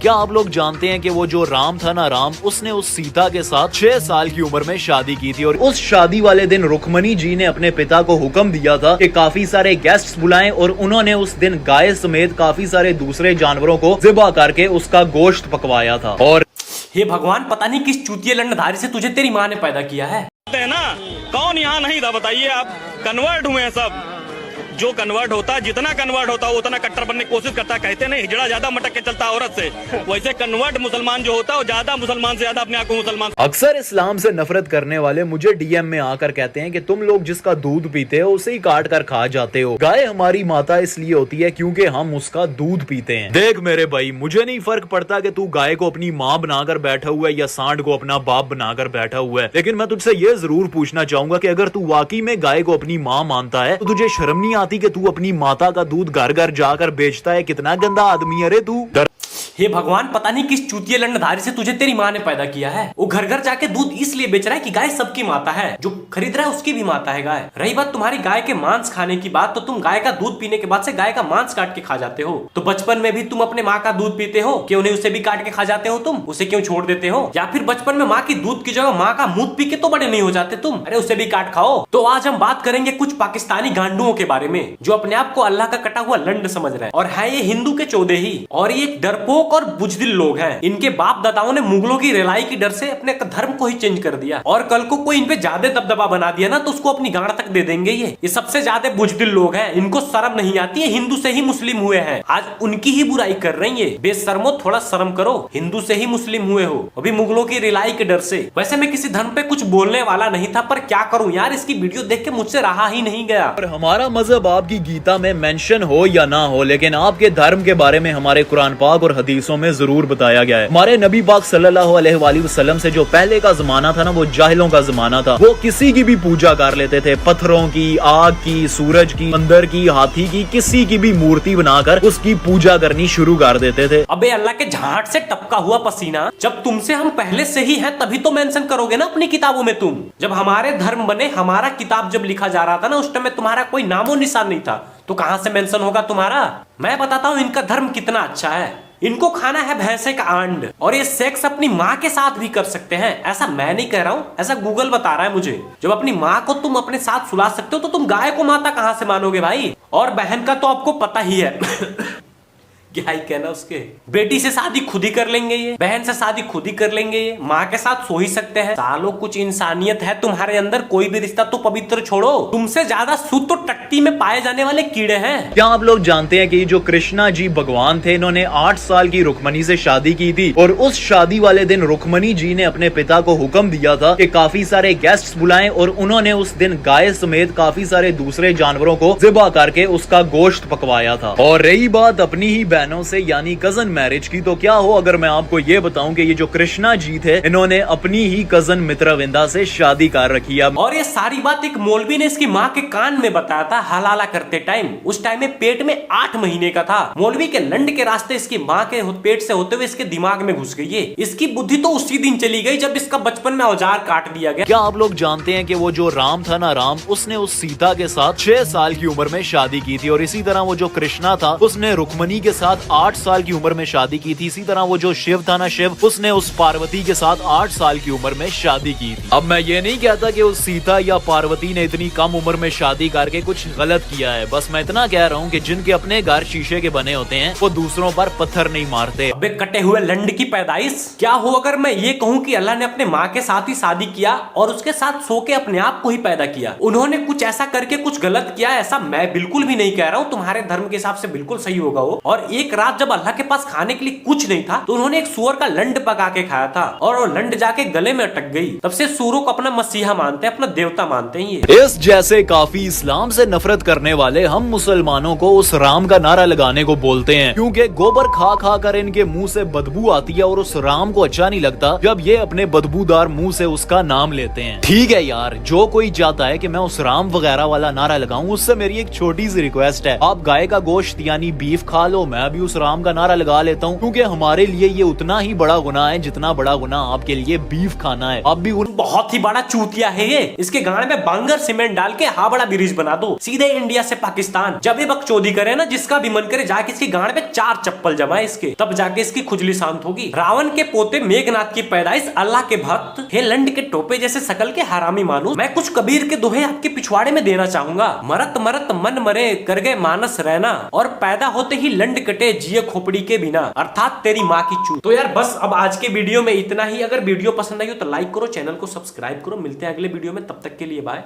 क्या आप लोग जानते हैं कि वो जो राम था ना, राम, उसने उस सीता के साथ 6 साल की उम्र में शादी की थी और उस शादी वाले दिन रुक्मणी जी ने अपने पिता को हुक्म दिया था कि काफी सारे गेस्ट्स बुलाएं और उन्होंने उस दिन गाय समेत काफी सारे दूसरे जानवरों को ज़िबा करके उसका गोश्त पकवाया था। और हे भगवान, पता नहीं किस चूतिए लंडधारी से तुझे तेरी माँ ने पैदा किया है ना। कौन यहाँ नहीं था बताइए आप? कन्वर्ट हुए हैं सब। जो कन्वर्ट होता, जितना कन्वर्ट होता है उतना कट्टर बनने की कोशिश करता है। कहते नहीं हिजड़ा ज्यादा मटक के चलता औरत से, वैसे कन्वर्ट मुसलमान जो होता है वो ज्यादा मुसलमान से ज्यादा अपने आप को मुसलमान। अक्सर इस्लाम से नफरत करने वाले मुझे डीएम में आकर कहते हैं कि तुम लोग जिसका दूध पीते हो उसे ही काट कर खा जाते हो। गाय हमारी माता इसलिए होती है क्योंकि हम उसका दूध पीते हैं। देख मेरे भाई, मुझे नहीं फर्क पड़ता कि तू गाय को अपनी माँ बनाकर बैठा हुआ है या सांड को अपना बाप बनाकर बैठा हुआ है, लेकिन मैं तुझसे ये जरूर पूछना चाहूंगा कि अगर तू वाकई में गाय को अपनी माँ मानता है तो तुझे शर्म नहीं आती कि तू अपनी माता का दूध घर घर जाकर बेचता है? कितना गंदा आदमी है रे तू। हे भगवान, पता नहीं किस चूतिए लंडधारी से तुझे तेरी माँ ने पैदा किया है। वो घर घर जाके दूध इसलिए बेच रहा है कि गाय सबकी माता है, जो खरीद रहा है उसकी भी माता है गाय। रही बात तुम्हारी गाय के मांस खाने की बात, तो तुम गाय का दूध पीने के बाद से गाय का मांस काट के खा जाते हो। तो बचपन में भी तुम अपने माँ का दूध पीते हो, क्यों नहीं उसे भी काट के खा जाते हो? तुम उसे क्यों छोड़ देते हो? या फिर बचपन में माँ की दूध की जगह माँ का मूत पी के तो बड़े नहीं हो जाते तुम? अरे उसे भी काट खाओ। तो आज हम बात करेंगे कुछ पाकिस्तानी गांडुओं के बारे में जो अपने आप को अल्लाह का कटा हुआ लंड समझ रहे हैं, और है ये हिंदू के चौधे ही, और ये एक डरपोक और बुजदिल लोग हैं। इनके बाप दादाओं ने मुगलों की रिलाई की डर से अपने धर्म को ही चेंज कर दिया, और कल को कोई इन पे ज्यादा दबदबा बना दिया ना तो उसको अपनी गांड तक दे देंगे। ये सबसे ज्यादा बुजदिल लोग हैं, इनको शर्म नहीं आती है। हिंदू से ही मुस्लिम हुए हैं, आज उनकी ही बुराई कर रही है। बेशर्मो, थोड़ा शर्म करो, हिंदू से ही मुस्लिम हुए हो, अभी मुगलों की रिलाई के डर से। वैसे मैं किसी धर्म पे कुछ बोलने वाला नहीं था, पर क्या करूं यार, इसकी वीडियो देख के मुझसे रहा ही नहीं गया। और हमारा मजहब आपकी गीता में मेंशन हो या ना हो, लेकिन आपके धर्म के बारे में हमारे कुरान पाक और हदीसों में जरूर बताया गया है। हमारे नबी पाक सल्लल्लाहु अलैहि वसल्लम से जो पहले का जमाना था ना, वो जाहिलों का जमाना था। वो किसी की भी पूजा कर लेते थे, पत्थरों की, आग की, सूरज की, अंदर की, हाथी की, किसी की भी मूर्ति बनाकर उसकी पूजा करनी शुरू कर देते थे। अबे अल्लाह के झाट से टपका हुआ पसीना, जब तुमसे हम पहले से ही हैं तभी तो मेंशन करोगे ना अपनी किताबों में। तुम जब हमारे धर्म बने, हमारा किताब जब लिखा जा रहा था ना, उस टाइम में तुम्हारा कोई नामो निशान नहीं था, तो कहां से मेंशन होगा तुम्हारा? मैं बताता हूँ इनका धर्म कितना अच्छा है। इनको खाना है भैंसे का अंड, और ये सेक्स अपनी माँ के साथ भी कर सकते हैं। ऐसा मैं नहीं कह रहा हूँ, ऐसा गूगल बता रहा है मुझे। जब अपनी माँ को तुम अपने साथ सुला सकते हो तो तुम गाय को माता कहाँ से मानोगे भाई? और बहन का तो आपको पता ही है क्या ही कहना उसके। बेटी से शादी खुद ही कर लेंगे ये, बहन से शादी खुद ही कर लेंगे ये, माँ के साथ सो ही सकते हैं। सालों कुछ इंसानियत है तुम्हारे अंदर, कोई भी रिश्ता तो पवित्र छोड़ो। तुमसे ज्यादा शुद्ध तो टट्टी में पाए जाने वाले कीड़े हैं। क्या आप लोग जानते हैं कि जो कृष्णा जी भगवान थे, इन्होंने 8 साल की रुक्मणी से शादी की थी, और उस शादी वाले दिन रुक्मणी जी ने अपने पिता को हुक्म दिया था कि काफी सारे गेस्ट्स बुलाएं और उन्होंने उस दिन गाय समेत काफी सारे दूसरे जानवरों को ज़िबा करके उसका गोश्त पकवाया था। और रही बात अपनी ही से यानी कजन मैरिज की, तो क्या हो अगर मैं आपको ये बताऊं कि ये जो कृष्णा जी थे, इन्होंने अपनी ही कजन मित्रविंदा से शादी कर रखी है। और ये सारी बात एक मौलवी ने इसकी माँ के कान में बताया था हलाला करते टाइम। उस टाइम में पेट में 8 महीने का था। मौलवी के लंड के रास्ते इसकी माँ के पेट से होते हुए इसके दिमाग में घुस गई है। इसकी बुद्धि तो उसी दिन चली गई जब इसका बचपन में औजार काट दिया गया। क्या आप लोग जानते हैं कि वो जो राम था ना, राम, उसने उस सीता के साथ 6 साल की उम्र में शादी की थी, और इसी तरह वो जो कृष्णा था उसने रुक्मणी के साथ 8 साल की उम्र में शादी की थी। इसी तरह वो जो शिव था ना, शिव, उसने उस पार्वती के साथ 8 साल की उम्र में शादी की थी। अब मैं ये नहीं कहता कि उस सीता या पार्वती ने इतनी कम उम्र में शादी करके कुछ गलत किया है, बस मैं इतना कह रहा हूँ कि जिनके अपने घर शीशे के बने होते हैं वो दूसरों पर पत्थर नहीं मारते। अबे कटे हुए लंड की पैदाइश, क्या हो अगर मैं ये कहूँ कि अल्लाह ने अपने माँ के साथ ही शादी किया और उसके साथ सो के अपने आप को ही पैदा किया। उन्होंने कुछ ऐसा करके कुछ गलत किया, ऐसा मैं बिल्कुल भी नहीं कह रहा हूँ। तुम्हारे धर्म के हिसाब से बिल्कुल सही होगा वो। और एक रात जब अल्लाह के पास खाने के लिए कुछ नहीं था तो उन्होंने एक सूअर का लंड पका के खाया था, और वो लंड जाके गले में अटक गई। तब से सूरों को अपना मसीहा मानते हैं, अपना देवता मानते हैं ये। इस जैसे काफी इस्लाम से नफरत करने वाले हम मुसलमानों को उस राम का नारा लगाने को बोलते हैं, क्योंकि गोबर खा खा कर इनके मुंह से बदबू आती है और उस राम को अच्छा नहीं लगता जब ये अपने बदबूदार मुंह से उसका नाम लेते हैं। ठीक है यार, जो कोई चाहता है कि मैं उस राम वगैरह वाला नारा लगाऊं, उससे मेरी एक छोटी सी रिक्वेस्ट है, आप गाय का गोश्त यानी बीफ खा लो, मैं भी उस राम का नारा लगा लेता हूँ, क्योंकि हमारे लिए ये उतना ही बड़ा गुनाह है जितना बड़ा गुनाह आपके लिए बीफ खाना है। आप भी बहुत ही बड़ा चूतिया है ये। इसके गाड़ में बांगर सीमेंट डाल के हावड़ा ब्रिज बना दो, सीधे इंडिया से पाकिस्तान। जब ये बकचोदी करे ना, जिसका भी मन करे जाके इसकी गाड़ में 4 चप्पल जमाए इसके, तब जाके इसकी खुजली शांत होगी। रावण के पोते मेघनाथ की पैदाइश अल्लाह के भक्त, हे लंड के टोपे जैसे शकल के हरामी मानूस। मैं कुछ कबीर के दोहे आपके पिछवाड़े में देना चाहूंगा। मरत मरत मन मरे कर गए मानस रहना, और पैदा होते ही लंड कटे जिए खोपड़ी के बिना, अर्थात तेरी माँ की चूत। तो यार बस अब आज के वीडियो में इतना ही। अगर वीडियो पसंद आई हो तो लाइक करो, चैनल को सब्सक्राइब करो। मिलते हैं अगले वीडियो में, तब तक के लिए बाय।